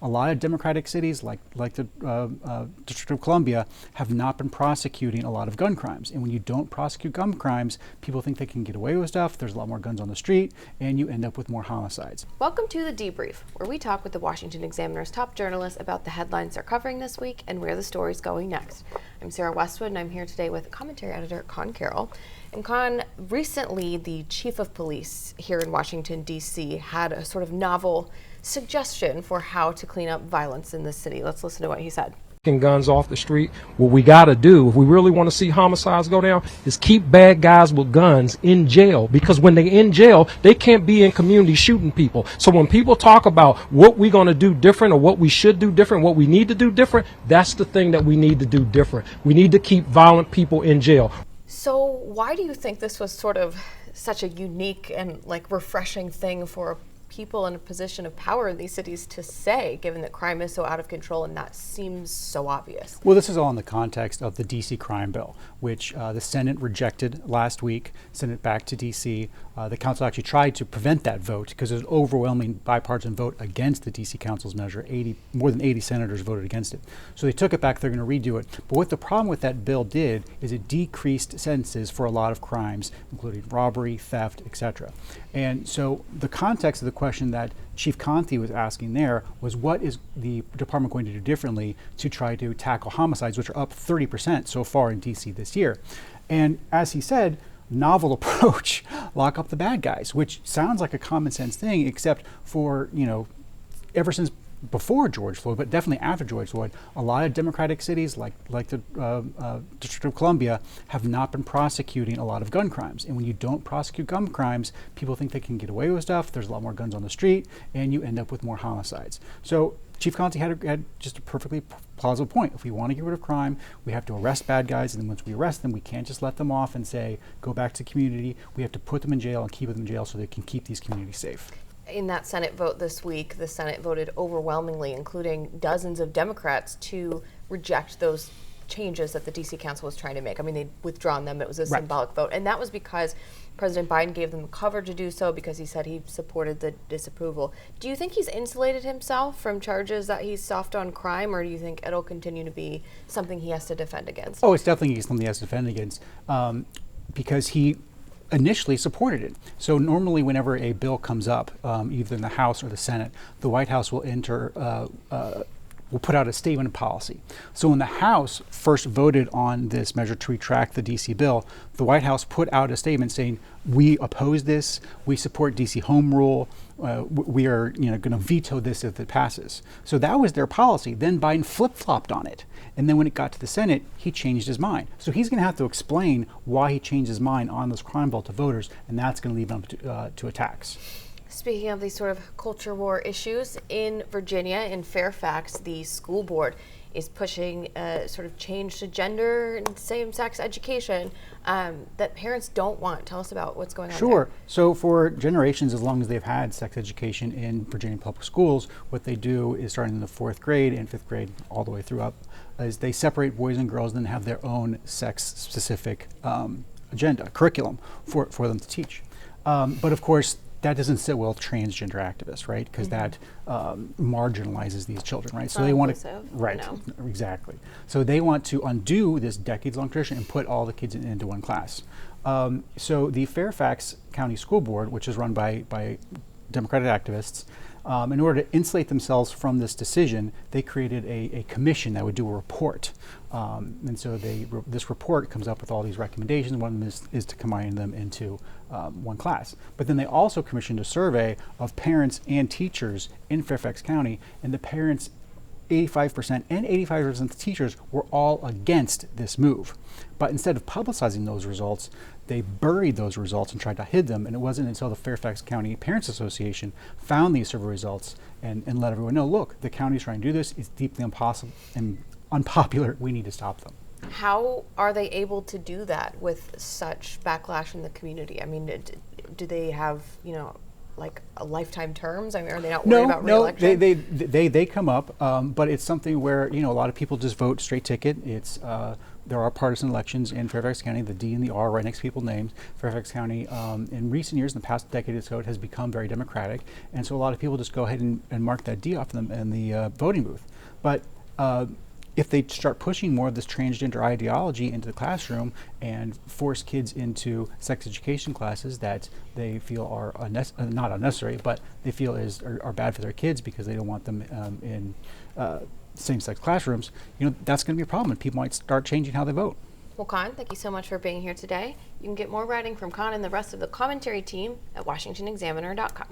a lot of Democratic cities, like the District of Columbia, have not been prosecuting a lot of gun crimes. And when you don't prosecute gun crimes, people think they can get away with stuff. There's a lot more guns on the street, and you end up with more homicides. Welcome to the Debrief, where we talk with the Washington Examiner's top journalists about the headlines they're covering this week and where the story's going next. I'm Sarah Westwood, and I'm here today with commentary editor Conn Carroll. And Conn, recently the chief of police here in Washington, D.C. had a sort of novel suggestion for how to clean up violence in the city. Let's listen to what he said. Guns off the street. What we got to do, if we really want to see homicides go down, is keep bad guys with guns in jail, because when they're in jail, they can't be in community shooting people. So when people talk about what we're going to do different, or what we should do different, what we need to do different, that's the thing that we need to do different. We need to keep violent people in jail. So why do you think this was sort of such a unique and refreshing thing for people in a position of power in these cities to say, given that crime is so out of control and that seems so obvious? Well, this is all in the context of the D.C. crime bill, which the Senate rejected last week, sent it back to D.C. The council actually tried to prevent that vote because there's an overwhelming bipartisan vote against the D.C. council's measure. More than 80 senators voted against it. So they took it back, they're going to redo it. But what the problem with that bill did is it decreased sentences for a lot of crimes, including robbery, theft, etc. And so the context of the question that Chief Contee was asking there was, what is the department going to do differently to try to tackle homicides, which are up 30% so far in D.C. this year? And as he said, novel approach, lock up the bad guys, which sounds like a common sense thing, except for, ever since before George Floyd, but definitely after George Floyd, a lot of Democratic cities, like the District of Columbia, have not been prosecuting a lot of gun crimes. And when you don't prosecute gun crimes, people think they can get away with stuff. There's a lot more guns on the street, and you end up with more homicides. So Chief Contee had just a perfectly plausible point. If we want to get rid of crime, we have to arrest bad guys, and then once we arrest them, we can't just let them off and say, go back to the community. We have to put them in jail and keep them in jail so they can keep these communities safe. In that Senate vote this week, the Senate voted overwhelmingly, including dozens of Democrats, to reject those changes that the D.C. Council was trying to make. I mean, they'd withdrawn them. It was a symbolic vote. And that was because President Biden gave them cover to do so, because he said he supported the disapproval. Do you think he's insulated himself from charges that he's soft on crime, or do you think it'll continue to be something he has to defend against? Oh, it's definitely something he has to defend against, because he initially supported it. So normally whenever a bill comes up, either in the House or the Senate, the White House will will put out a statement of policy. So when the House first voted on this measure to retract the D.C. bill, the White House put out a statement saying, we oppose this, we support D.C. home rule, we are going to veto this if it passes. So that was their policy. Then Biden flip-flopped on it. And then when it got to the Senate, he changed his mind. So he's going to have to explain why he changed his mind on this crime bill to voters, and that's going to lead them to attacks. Speaking of these sort of culture war issues, in Virginia, in Fairfax, the school board is pushing a sort of change to gender and same-sex education that parents don't want. Tell us about what's going on Sure. there. So for generations, as long as they've had sex education in Virginia public schools, what they do is, starting in the 4th grade and 5th grade all the way through up, is they separate boys and girls and then have their own sex-specific agenda, curriculum for them to teach. But of course, that doesn't sit well with transgender activists, right? Because that marginalizes these children, right? So they want to, right? Exactly. So they want to undo this decades-long tradition and put all the kids into one class. So the Fairfax County School Board, which is run by Democratic activists, in order to insulate themselves from this decision, they created a commission that would do a report. And so this report comes up with all these recommendations. One of them is to combine them into one class. But then they also commissioned a survey of parents and teachers in Fairfax County, and the parents, 85% and 85% of the teachers, were all against this move. But instead of publicizing those results, they buried those results and tried to hide them. And it wasn't until the Fairfax County Parents Association found these survey results and let everyone know, look, the county's trying to do this. It's deeply impossible and unpopular. We need to stop them. How are they able to do that with such backlash in the community? I mean, do they have, like lifetime terms? I mean, are they not worried about re-election? No, they come up, but it's something where a lot of people just vote straight ticket. It's there are partisan elections in Fairfax County. The D and the R right next to people's names. Fairfax County, in recent years, in the past decade or so, it has become very Democratic, and so a lot of people just go ahead and mark that D off them in the voting booth. But if they start pushing more of this transgender ideology into the classroom and force kids into sex education classes that they feel are not unnecessary, but they feel are bad for their kids because they don't want them in same-sex classrooms, that's going to be a problem, and people might start changing how they vote. Well, Conn, thank you so much for being here today. You can get more writing from Conn and the rest of the commentary team at washingtonexaminer.com.